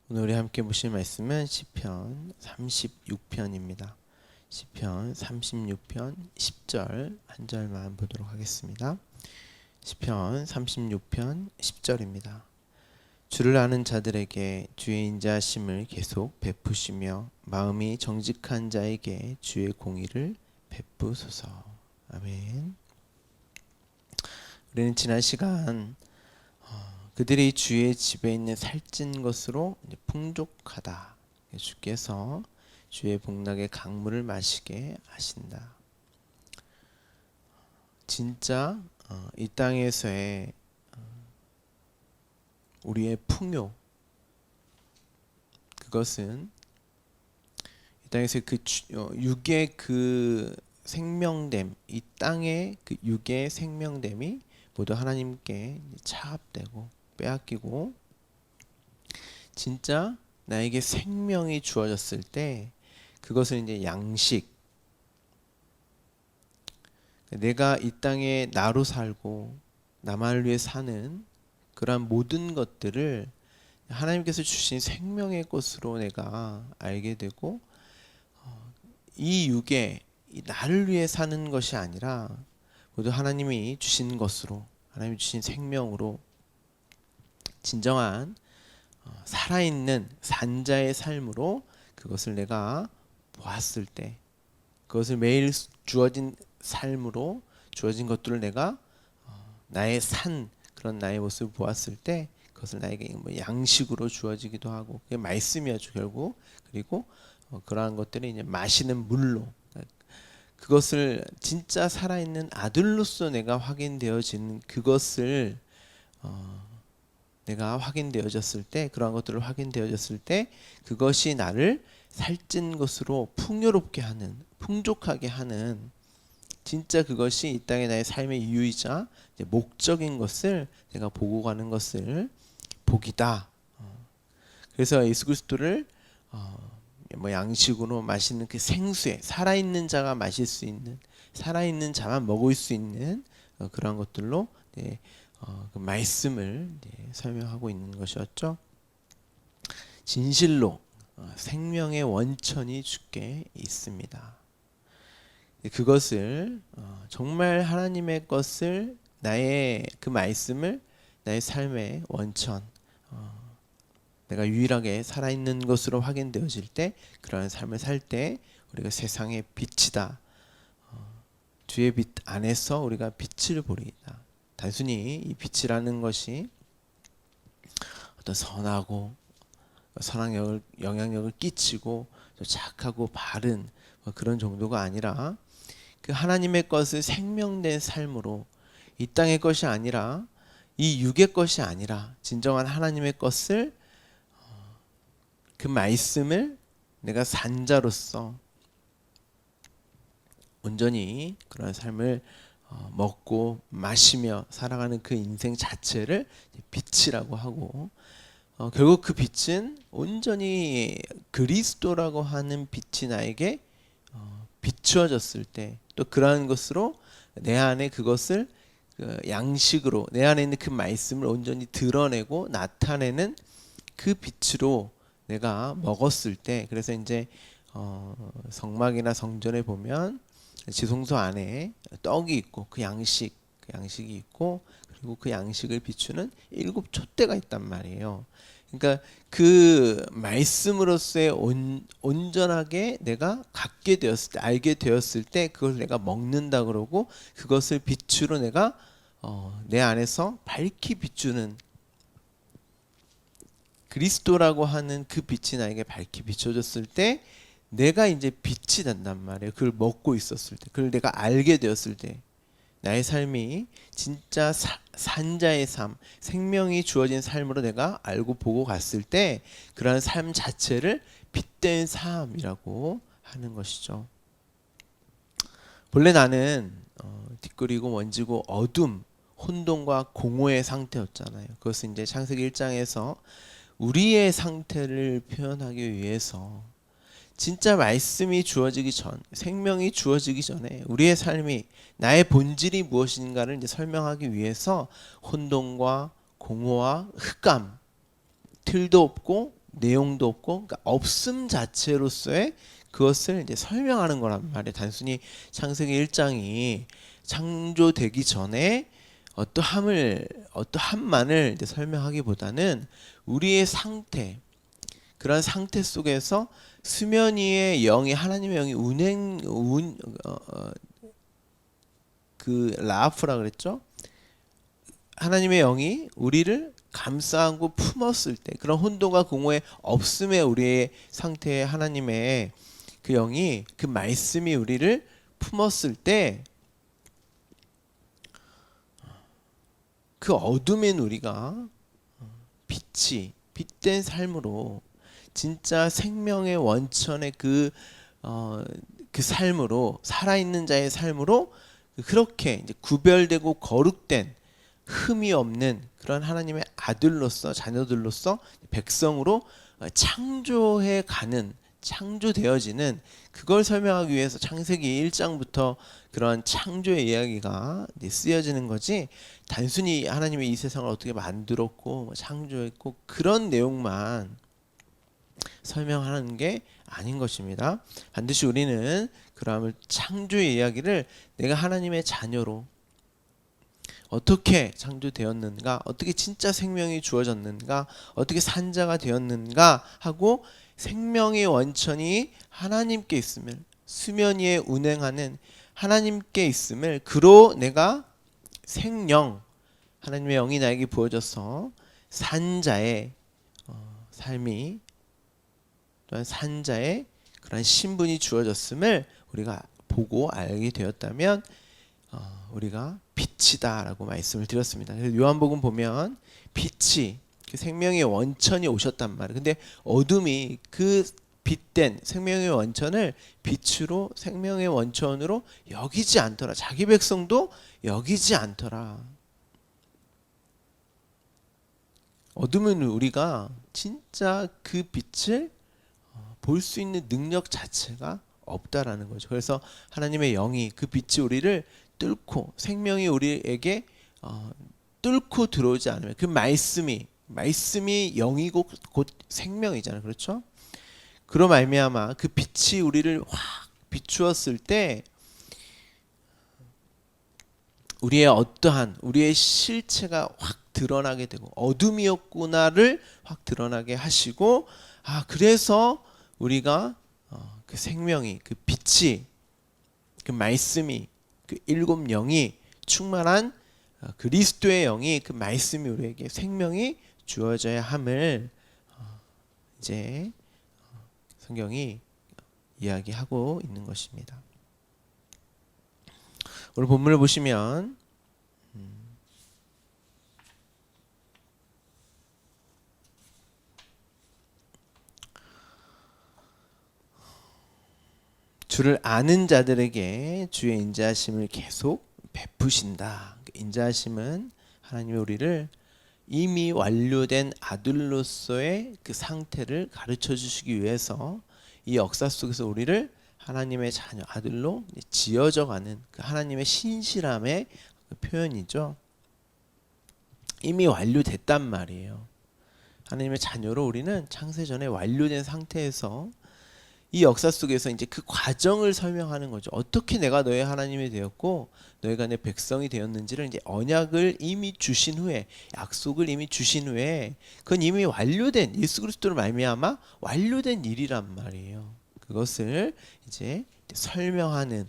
오늘 우리 함께 보실 말씀은 시편 36편입니다. 시편 36편 10절 한 절만 보도록 하겠습니다. 시편 36편 10절입니다. 주를 아는 자들에게 주의 인자하심을 계속 베푸시며 마음이 정직한 자에게 주의 공의를 베푸소서. 아멘. 우리는 지난 시간 그들이 주의 집에 있는 살찐 것으로 풍족하다. 주께서 주의 복락의 강물을 마시게 하신다. 진짜 이 땅에서의 우리의 풍요, 그것은 이 땅에서의 그 육의 그 생명됨, 이 땅의 그 육의 생명됨이 모두 하나님께 차압되고 빼앗기고 진짜 나에게 생명이 주어졌을 때 그것은 이제 양식, 내가 이 땅에 나로 살고 나만을 위해 사는 그러한 모든 것들을 하나님께서 주신 생명의 것으로 내가 알게 되고 이 육에 나를 위해 사는 것이 아니라 모두 하나님이 주신 것으로, 하나님이 주신 생명으로 진정한 살아있는 산자의 삶으로 그것을 내가 보았을 때, 그것을 매일 주어진 삶으로 주어진 것들을 내가 나의 그런 나의 모습을 보았을 때 그것을 나에게 양식으로 주어지기도 하고, 그게 말씀이었죠 결국. 그리고 그러한 것들이 이제 마시는 물로, 그것을 진짜 살아있는 아들로서 내가 확인되어지는 그것을 내가 확인되어졌을 때, 그러한 것들을 확인되어졌을 때 그것이 나를 살찐 것으로 풍요롭게 하는, 풍족하게 하는, 진짜 그것이 이 땅의 나의 삶의 이유이자 목적인 것을 내가 보고 가는 것을 복이다. 그래서 예수 그리스도를 양식으로 마시는 그 생수에, 살아있는 자가 마실 수 있는, 살아있는 자만 먹을 수 있는 그런 것들로 그 말씀을 설명하고 있는 것이었죠. 진실로 생명의 원천이 주께 있습니다. 그것을 정말 하나님의 것을, 나의 그 말씀을 나의 삶의 원천, 내가 유일하게 살아있는 것으로 확인되어질 때, 그러한 삶을 살 때 우리가 세상의 빛이다. 주의 빛 안에서 우리가 빛을 보리이다. 단순히 이 빛이라는 것이 어떤 선한 영향력을 끼치고 착하고 바른 그런 정도가 아니라, 그 하나님의 것을 생명된 삶으로, 이 땅의 것이 아니라, 이 육의 것이 아니라 진정한 하나님의 것을, 그 말씀을 내가 산자로서 온전히 그런 삶을 먹고 마시며 살아가는 그 인생 자체를 빛이라고 하고, 결국 그 빛은 온전히 그리스도라고 하는 빛이 나에게 비추어졌을 때, 또 그러한 것으로 내 안에 그것을 그 양식으로, 내 안에 있는 그 말씀을 온전히 드러내고 나타내는 그 빛으로 내가 먹었을 때, 그래서 이제 성막이나 성전에 보면 지성소 안에 떡이 있고 그 양식이 있고, 그리고 그 양식을 비추는 7 촛대가 있단 말이에요. 그러니까 그 말씀으로서의 온전하게 내가 갖게 되었을 때, 알게 되었을 때 그걸 내가 먹는다 그러고, 그것을 빛으로 내가 내 안에서 밝히 비추는, 그리스도라고 하는 그 빛이 나에게 밝히 비춰졌을 때 내가 이제 빛이 된단 말이에요. 그걸 먹고 있었을 때, 그걸 내가 알게 되었을 때, 나의 삶이 진짜 산자의 삶, 생명이 주어진 삶으로 내가 알고 보고 갔을 때, 그러한 삶 자체를 빛된 삶이라고 하는 것이죠. 본래 나는 뒷골이고 먼지고 어둠, 혼돈과 공허의 상태였잖아요. 그것은 이제 창세기 1장에서 우리의 상태를 표현하기 위해서, 진짜 말씀이 주어지기 전, 생명이 주어지기 전에 우리의 삶이, 나의 본질이 무엇인가를 이제 설명하기 위해서 혼돈과 공허와 흑암, 틀도 없고 내용도 없고, 그러니까 없음 자체로서의 그것을 이제 설명하는 거란 말이에요. 단순히 창세기 1장이 창조되기 전에 어떠함만을 이제 설명하기보다는 우리의 상태, 그런 상태 속에서 수면 위의 영이, 하나님의 영이 그 라프라 그랬죠? 하나님의 영이 우리를 감싸고 품었을 때, 그런 혼돈과 공허의 없음의 우리의 상태에 하나님의 그 영이, 그 말씀이 우리를 품었을 때, 그 어둠인 우리가 빛된 삶으로, 진짜 생명의 원천의 그 삶으로, 살아있는 자의 삶으로, 그렇게 이제 구별되고 거룩된, 흠이 없는 그런 하나님의 아들로서, 자녀들로서, 백성으로 창조해 가는, 창조되어지는, 그걸 설명하기 위해서 창세기 1장부터 그런 창조의 이야기가 쓰여지는 거지, 단순히 하나님이 이 세상을 어떻게 만들었고 창조했고 그런 내용만 설명하는 게 아닌 것입니다. 반드시 우리는 그러함을, 창조의 이야기를 내가 하나님의 자녀로 어떻게 창조되었는가, 어떻게 진짜 생명이 주어졌는가, 어떻게 산자가 되었는가 하고, 생명의 원천이 하나님께 있음을, 수면 위에 운행하는 하나님께 있음을, 그로 내가 생영, 하나님의 영이 나에게 부어져서 산자의 삶이, 또한 산자의 그런 신분이 주어졌음을 우리가 보고 알게 되었다면, 우리가 빛이다라고 말씀을 드렸습니다. 그래서 요한복음 보면 빛이, 그 생명의 원천이 오셨단 말이에요. 근데 어둠이 그 빛된 생명의 원천을 빛으로, 생명의 원천으로 여기지 않더라. 자기 백성도 여기지 않더라. 어둠은 우리가 진짜 그 빛을 볼 수 있는 능력 자체가 없다라는 거죠. 그래서 하나님의 영이, 그 빛이 우리를 뚫고, 생명이 우리에게 뚫고 들어오지 않으면, 그 말씀이 영이고 곧 생명이잖아요. 그렇죠? 그로 말미암아 그 빛이 우리를 확 비추었을 때, 우리의 실체가 확 드러나게 되고, 어둠이었구나를 확 드러나게 하시고, 그래서 우리가 그 생명이, 그 빛이, 그 말씀이, 그 일곱 영이 충만한 그리스도의 영이, 그 말씀이 우리에게 생명이 주어져야 함을 이제 성경이 이야기하고 있는 것입니다. 오늘 본문을 보시면 주를 아는 자들에게 주의 인자하심을 계속 베푸신다. 인자하심은 하나님이 우리를 이미 완료된 아들로서의 그 상태를 가르쳐 주시기 위해서 이 역사 속에서 우리를 하나님의 자녀, 아들로 지어져 가는 그 하나님의 신실함의 그 표현이죠. 이미 완료됐단 말이에요. 하나님의 자녀로 우리는 창세전에 완료된 상태에서 이 역사 속에서 이제 그 과정을 설명하는 거죠. 어떻게 내가 너의 하나님이 되었고 너희가 내 백성이 되었는지를, 이제 언약을 이미 주신 후에, 약속을 이미 주신 후에, 그건 이미 완료된, 예수 그리스도로 말미암아 완료된 일이란 말이에요. 그것을 이제 설명하는,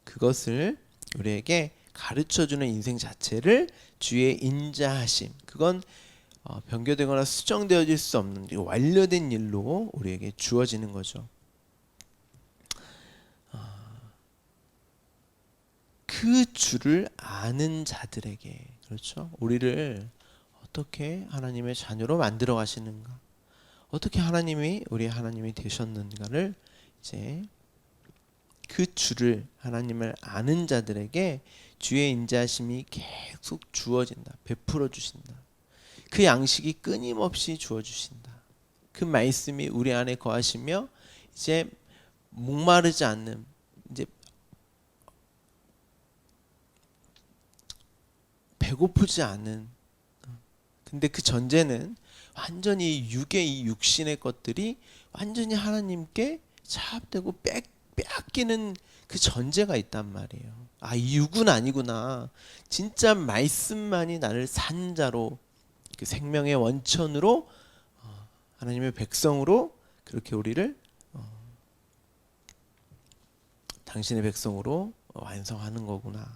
그것을 우리에게 가르쳐주는 인생 자체를 주의 인자하심, 그건 변교되거나 수정되어질 수 없는 완료된 일로 우리에게 주어지는 거죠. 그 주를 아는 자들에게, 그렇죠? 우리를 어떻게 하나님의 자녀로 만들어 가시는가, 어떻게 하나님이 우리 하나님이 되셨는가를, 이제 그 주를, 하나님을 아는 자들에게 주의 인자하심이 계속 주어진다, 베풀어 주신다. 그 양식이 끊임없이 주어 주신다. 그 말씀이 우리 안에 거하시며 이제 목마르지 않는, 이제 배고프지 않은 근데 그 전제는 완전히 이 육신의 것들이 완전히 하나님께 차압되고 빼앗기는 그 전제가 있단 말이에요. 아, 이 육은 아니구나. 진짜 말씀만이 나를 산 자로, 그 생명의 원천으로, 하나님의 백성으로 그렇게 우리를 당신의 백성으로 완성하는 거구나,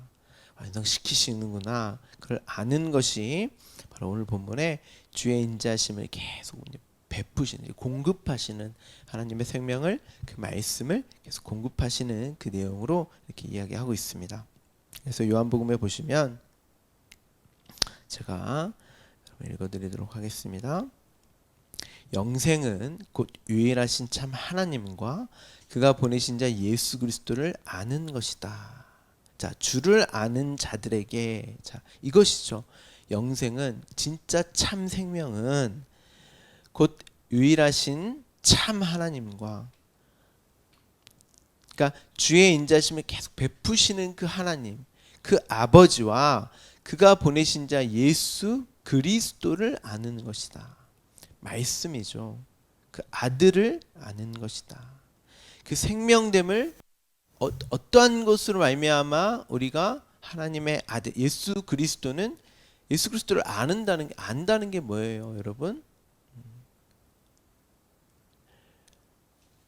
완성시키시는구나, 그걸 아는 것이 바로 오늘 본문에 주의 인자심을 계속 베푸시는, 공급하시는, 하나님의 생명을, 그 말씀을 계속 공급하시는 그 내용으로 이렇게 이야기하고 있습니다. 그래서 요한복음에 보시면 제가 읽어드리도록 하겠습니다. 영생은 곧 유일하신 참 하나님과 그가 보내신 자 예수 그리스도를 아는 것이다. 자, 주를 아는 자들에게, 자, 이것이죠. 영생은, 진짜 참 생명은 곧 유일하신 참 하나님과, 그러니까 주의 인자심을 계속 베푸시는 그 하나님, 그 아버지와 그가 보내신 자 예수 그리스도를 아는 것이다. 말씀이죠. 그 아들을 아는 것이다. 그 생명됨을 어떠한 것으로 말미암아 우리가 하나님의 아들 예수 그리스도는, 예수 그리스도를 안다는 게 뭐예요, 여러분?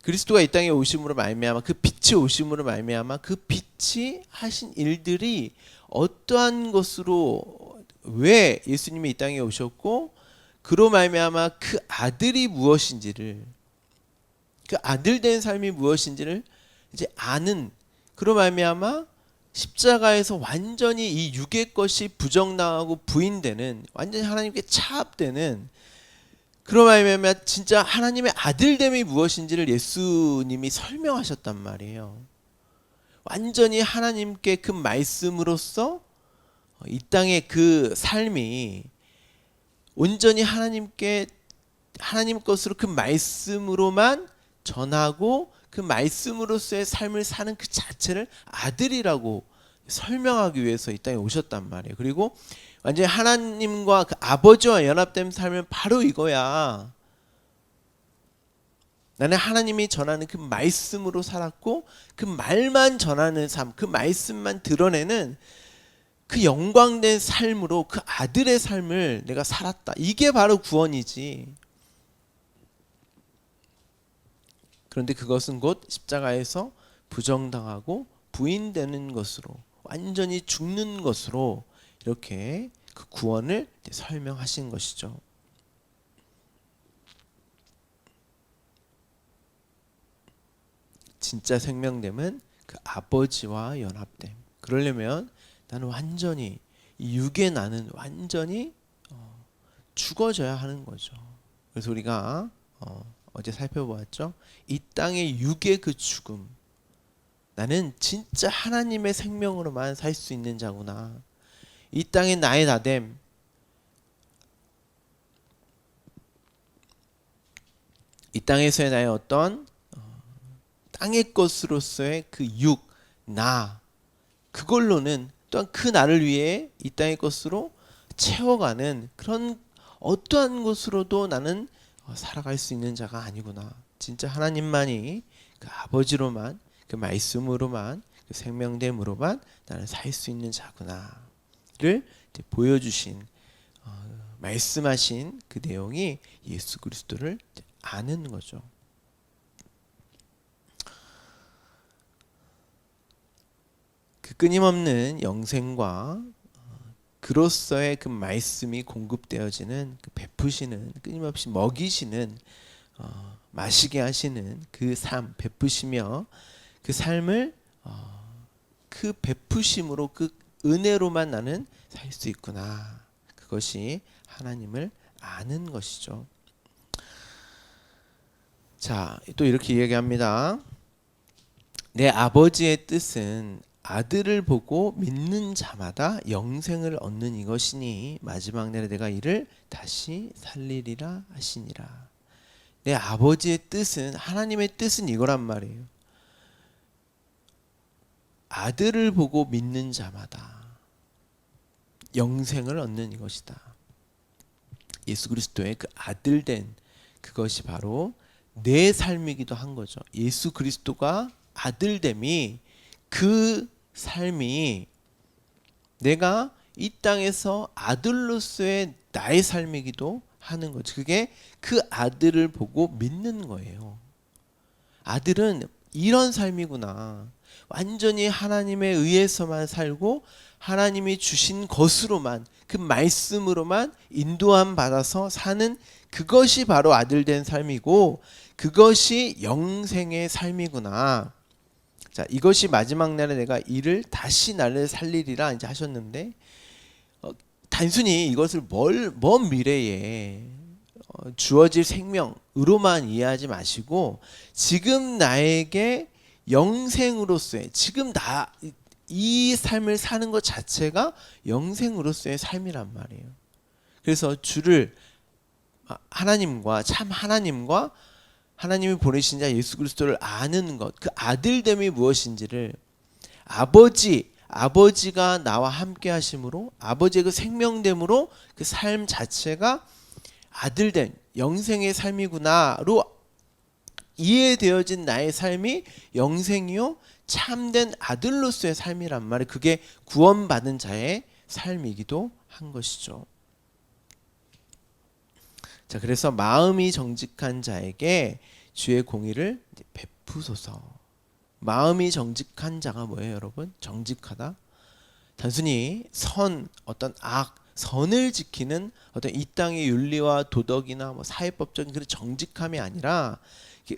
그리스도가 이 땅에 오심으로 말미암아, 그 빛이 오심으로 말미암아 그 빛이 하신 일들이 어떠한 것으로, 왜 예수님이 이 땅에 오셨고 그로 말미암아 그 아들이 무엇인지를, 그 아들 된 삶이 무엇인지를 이제 아는, 그로 말미암아 십자가에서 완전히 이 육의 것이 부정당하고 부인되는, 완전히 하나님께 차압되는, 그로 말미암아 진짜 하나님의 아들됨이 무엇인지를 예수님이 설명하셨단 말이에요. 완전히 하나님께 그 말씀으로써 이 땅의 그 삶이 온전히 하나님께, 하나님 것으로 그 말씀으로만 전하고 그 말씀으로서의 삶을 사는 그 자체를 아들이라고 설명하기 위해서 이 땅에 오셨단 말이에요. 그리고 완전히 하나님과 그 아버지와 연합된 삶은 바로 이거야. 나는 하나님이 전하는 그 말씀으로 살았고 그 말만 전하는 삶, 그 말씀만 드러내는 그 영광된 삶으로 그 아들의 삶을 내가 살았다. 이게 바로 구원이지. 그런데 그것은 곧 십자가에서 부정당하고 부인되는 것으로, 완전히 죽는 것으로 이렇게 그 구원을 설명하신 것이죠. 진짜 생명됨은 그 아버지와 연합됨. 그러려면 나는 완전히, 이 육의 나는 완전히 죽어져야 하는 거죠. 그래서 우리가 어제 살펴보았죠. 이 땅의 육의 그 죽음, 나는 진짜 하나님의 생명으로만 살 수 있는 자구나. 이 땅의 나의 나됨, 이 땅에서의 나의 어떤 땅의 것으로서의 그 육, 나, 그걸로는 또한 그 나를 위해 이 땅의 것으로 채워가는 그런 어떠한 것으로도 나는 살아갈 수 있는 자가 아니구나. 진짜 하나님만이, 그 아버지로만, 그 말씀으로만, 그 생명됨으로만 나는 살 수 있는 자구나를 보여주신, 말씀하신 그 내용이 예수 그리스도를 아는 거죠. 그 끊임없는 영생과 그로서의 그 말씀이 공급되어지는, 그 베푸시는, 끊임없이 먹이시는, 마시게 하시는 그 삶, 베푸시며 그 삶을 그 베푸심으로, 그 은혜로만 나는 살 수 있구나. 그것이 하나님을 아는 것이죠. 자, 또 이렇게 이야기합니다. 내 아버지의 뜻은 아들을 보고 믿는 자마다 영생을 얻는 이것이니 마지막 날에 내가 이를 다시 살리리라 하시니라. 내 아버지의 뜻은, 하나님의 뜻은 이거란 말이에요. 아들을 보고 믿는 자마다 영생을 얻는 이것이다. 예수 그리스도의 그 아들된 그것이 바로 내 삶이기도 한 거죠. 예수 그리스도가 아들됨이 그 삶이 내가 이 땅에서 아들로서의 나의 삶이기도 하는 거죠. 그게 그 아들을 보고 믿는 거예요. 아들은 이런 삶이구나. 완전히 하나님에 의해서만 살고 하나님이 주신 것으로만 그 말씀으로만 인도함 받아서 사는 그것이 바로 아들된 삶이고 그것이 영생의 삶이구나. 자, 이것이 마지막 날에 내가 이를 다시 나를 살리리라 이제 하셨는데 단순히 이것을 먼 미래에 주어질 생명으로만 이해하지 마시고 지금 나에게 영생으로서의 지금 나 이 삶을 사는 것 자체가 영생으로서의 삶이란 말이에요. 그래서 주를 하나님과 참 하나님과 하나님이 보내신 자 예수 그리스도를 아는 것, 그 아들됨이 무엇인지를 아버지가 나와 함께 하심으로 아버지의 그 생명됨으로 그 삶 자체가 아들된 영생의 삶이구나로 이해되어진 나의 삶이 영생이요 참된 아들로서의 삶이란 말이에요. 그게 구원받은 자의 삶이기도 한 것이죠. 자, 그래서 마음이 정직한 자에게 주의 공의를 베푸소서. 마음이 정직한 자가 뭐예요, 여러분? 정직하다. 단순히 어떤 선을 지키는 어떤 이 땅의 윤리와 도덕이나 뭐 사회법적인 그런 정직함이 아니라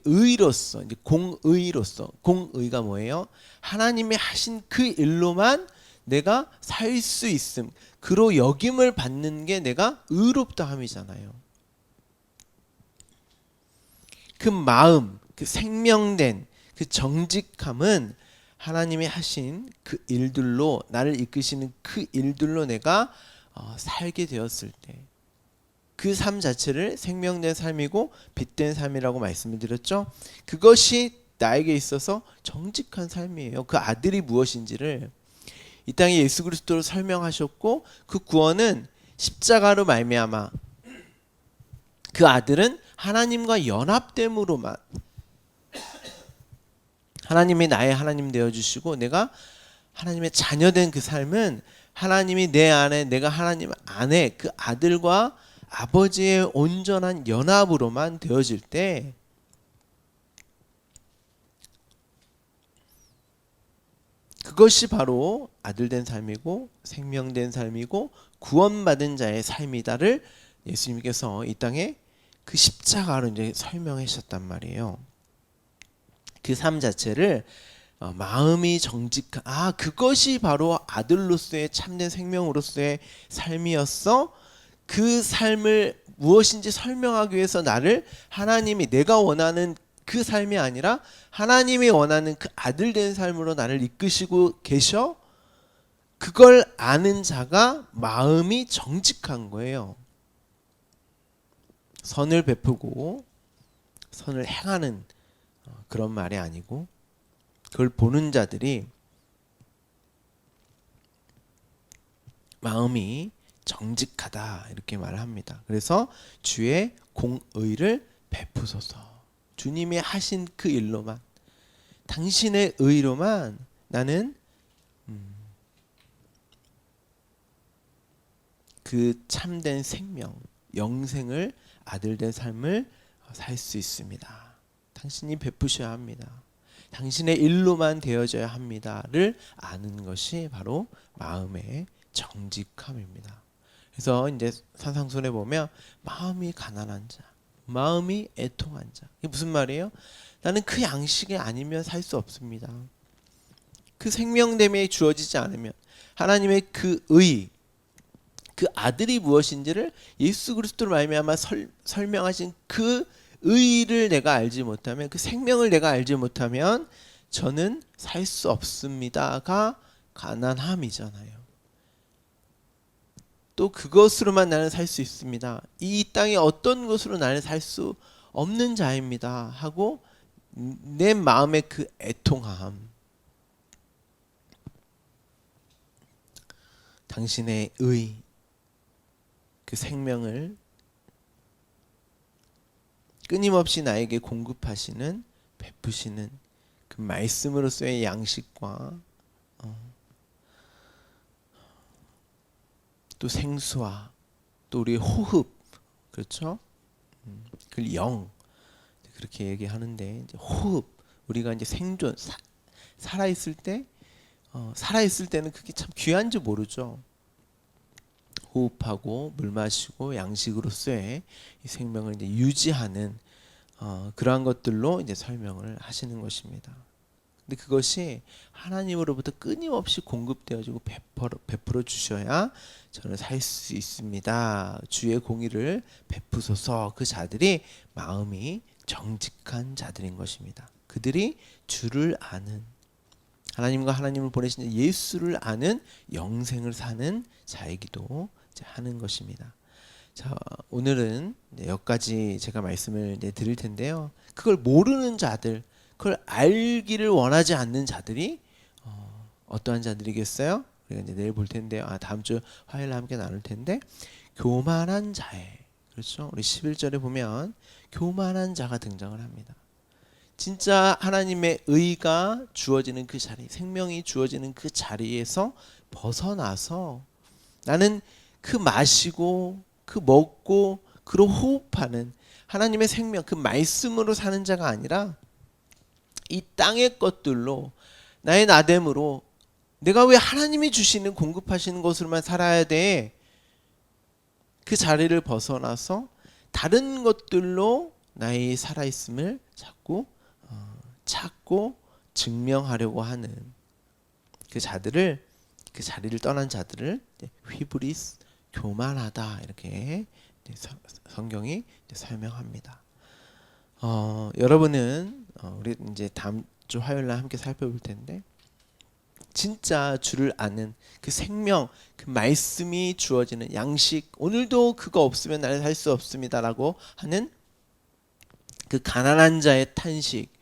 의로서, 이제 공의가 뭐예요? 하나님이 하신 그 일로만 내가 살 수 있음, 그로 여김을 받는 게 내가 의롭다 함이잖아요. 그 마음, 그 생명된 그 정직함은 하나님이 하신 그 일들로 나를 이끄시는 그 일들로 내가 살게 되었을 때 그 삶 자체를 생명된 삶이고 빛된 삶이라고 말씀을 드렸죠. 그것이 나에게 있어서 정직한 삶이에요. 그 아들이 무엇인지를 이 땅에 예수 그리스도로 설명하셨고 그 구원은 십자가로 말미암아 그 아들은 하나님과 연합됨으로만 하나님이 나의 하나님 되어주시고 내가 하나님의 자녀된 그 삶은 하나님이 내 안에 내가 하나님 안에 그 아들과 아버지의 온전한 연합으로만 되어질 때 그것이 바로 아들된 삶이고 생명된 삶이고 구원받은 자의 삶이다를 예수님께서 이 땅에 그 십자가로 이제 설명하셨단 말이에요. 그 삶 자체를 마음이 정직한 그것이 바로 아들로서의 참된 생명으로서의 삶이었어. 그 삶을 무엇인지 설명하기 위해서 나를 하나님이 내가 원하는 그 삶이 아니라 하나님이 원하는 그 아들된 삶으로 나를 이끄시고 계셔. 그걸 아는 자가 마음이 정직한 거예요. 선을 베푸고 선을 행하는 그런 말이 아니고 그걸 보는 자들이 마음이 정직하다 이렇게 말을 합니다. 그래서 주의 공의를 베푸소서. 주님이 하신 그 일로만 당신의 의로만 나는 그 참된 생명 영생을 아들된 삶을 살 수 있습니다. 당신이 베푸셔야 합니다. 당신의 일로만 되어져야 합니다를 아는 것이 바로 마음의 정직함입니다. 그래서 이제 산상순에 보면 마음이 가난한 자, 마음이 애통한 자. 이게 무슨 말이에요? 나는 그 양식이 아니면 살 수 없습니다. 그 생명됨이 주어지지 않으면 하나님의 그 의, 그 아들이 무엇인지를 예수 그리스도로 말미암아 설명하신 그 의를 내가 알지 못하면 그 생명을 내가 알지 못하면 저는 살 수 없습니다가 가난함이잖아요. 또 그것으로만 나는 살 수 있습니다. 이 땅의 어떤 것으로 나는 살 수 없는 자입니다 하고 내 마음의 그 애통함, 당신의 의, 그 생명을 끊임없이 나에게 공급하시는 베푸시는 그 말씀으로서의 양식과 또 생수와 또 우리의 호흡, 그렇죠? 그 영, 그렇게 얘기하는데 이제 호흡, 우리가 이제 생존 살아있을 때 살아있을 때는 그게 참 귀한지 모르죠. 호흡하고 물 마시고 양식으로서의 이 생명을 이제 유지하는 그러한 것들로 이제 설명을 하시는 것입니다. 근데 그것이 하나님으로부터 끊임없이 공급되어지고 베풀어 주셔야 저는 살 수 있습니다. 주의 공의를 베푸소서. 그 자들이 마음이 정직한 자들인 것입니다. 그들이 주를 아는, 하나님과 하나님을 보내신 예수를 아는 영생을 사는 자이기도 하는 것입니다. 자, 오늘은 여기까지 제가 말씀을 이제 드릴 텐데요. 그걸 모르는 자들, 그걸 알기를 원하지 않는 자들이 어떠한 자들이겠어요? 우리가 이제 내일 볼 텐데요. 다음 주 화요일 함께 나눌 텐데, 교만한 자에, 그렇죠? 우리 11절에 보면 교만한 자가 등장을 합니다. 진짜 하나님의 의가 주어지는 그 자리, 생명이 주어지는 그 자리에서 벗어나서 나는 그 마시고 그 먹고 그로 호흡하는 하나님의 생명, 그 말씀으로 사는 자가 아니라 이 땅의 것들로, 나의 나됨으로, 내가 왜 하나님이 주시는 공급하시는 것으로만 살아야 돼? 그 자리를 벗어나서 다른 것들로 나의 살아있음을 자꾸 찾고 증명하려고 하는 그 자들을, 그 자리를 떠난 자들을 휘브리스, 교만하다, 이렇게 성경이 설명합니다. 여러분은 우리 이제 다음 주 화요일 날 함께 살펴볼 텐데, 진짜 주를 아는 그 생명, 그 말씀이 주어지는 양식, 오늘도 그거 없으면 나는 살 수 없습니다라고 하는 그 가난한 자의 탄식,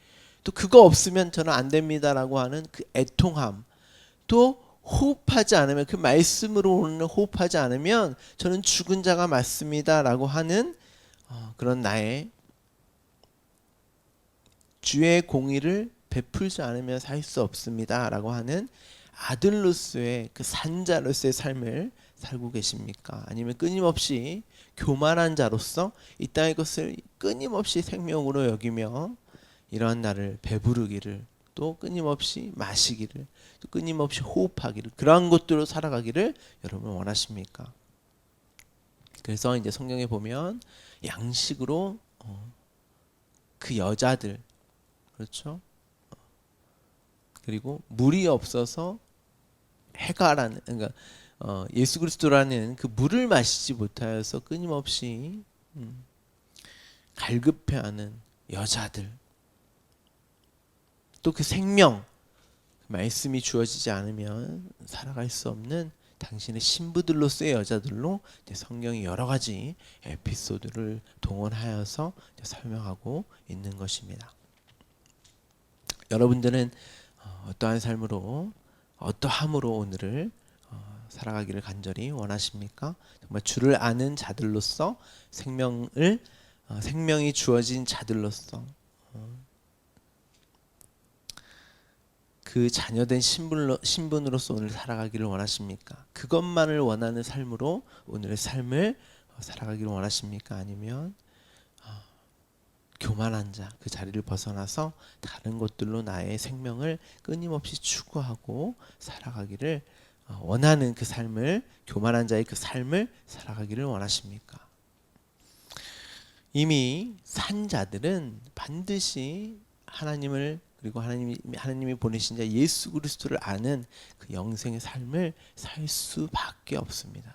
또 그거 없으면 저는 안 됩니다라고 하는 그 애통함, 또 호흡하지 않으면, 그 말씀으로 오는 호흡하지 않으면 저는 죽은 자가 맞습니다라고 하는 그런 나의 주의 공의를 베풀지 않으면 살 수 없습니다라고 하는 아들로서의, 그 산자로서의 삶을 살고 계십니까? 아니면 끊임없이 교만한 자로서 이 땅의 것을 끊임없이 생명으로 여기며 이러한 나를 배부르기를, 또 끊임없이 마시기를, 또 끊임없이 호흡하기를, 그러한 것들로 살아가기를 여러분 원하십니까? 그래서 이제 성경에 보면 양식으로 그 여자들, 그렇죠? 그리고 물이 없어서 해가라는, 그러니까 예수 그리스도라는 그 물을 마시지 못하여서 끊임없이 갈급해하는 여자들, 또 그 생명, 말씀이 주어지지 않으면 살아갈 수 없는 당신의 신부들로서의 여자들로 성경이 여러 가지 에피소드를 동원하여서 설명하고 있는 것입니다. 여러분들은 어떠한 삶으로, 어떠함으로 오늘을 살아가기를 간절히 원하십니까? 정말 주를 아는 자들로서, 생명이 주어진 자들로서 그 자녀된 신분으로서 오늘 살아가기를 원하십니까? 그것만을 원하는 삶으로 오늘의 삶을 살아가기를 원하십니까? 아니면 교만한 자, 그 자리를 벗어나서 다른 것들로 나의 생명을 끊임없이 추구하고 살아가기를 원하는 그 삶을, 교만한 자의 그 삶을 살아가기를 원하십니까? 이미 산 자들은 반드시 하나님을, 그리고 하나님이 보내신 자 예수 그리스도를 아는 그 영생의 삶을 살 수밖에 없습니다.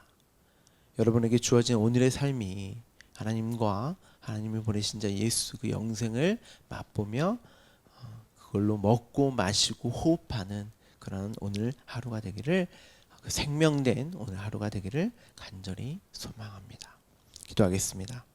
여러분에게 주어진 오늘의 삶이 하나님과 하나님이 보내신 자 예수 그 영생을 맛보며 그걸로 먹고 마시고 호흡하는 그런 오늘 하루가 되기를, 그 생명된 오늘 하루가 되기를 간절히 소망합니다. 기도하겠습니다.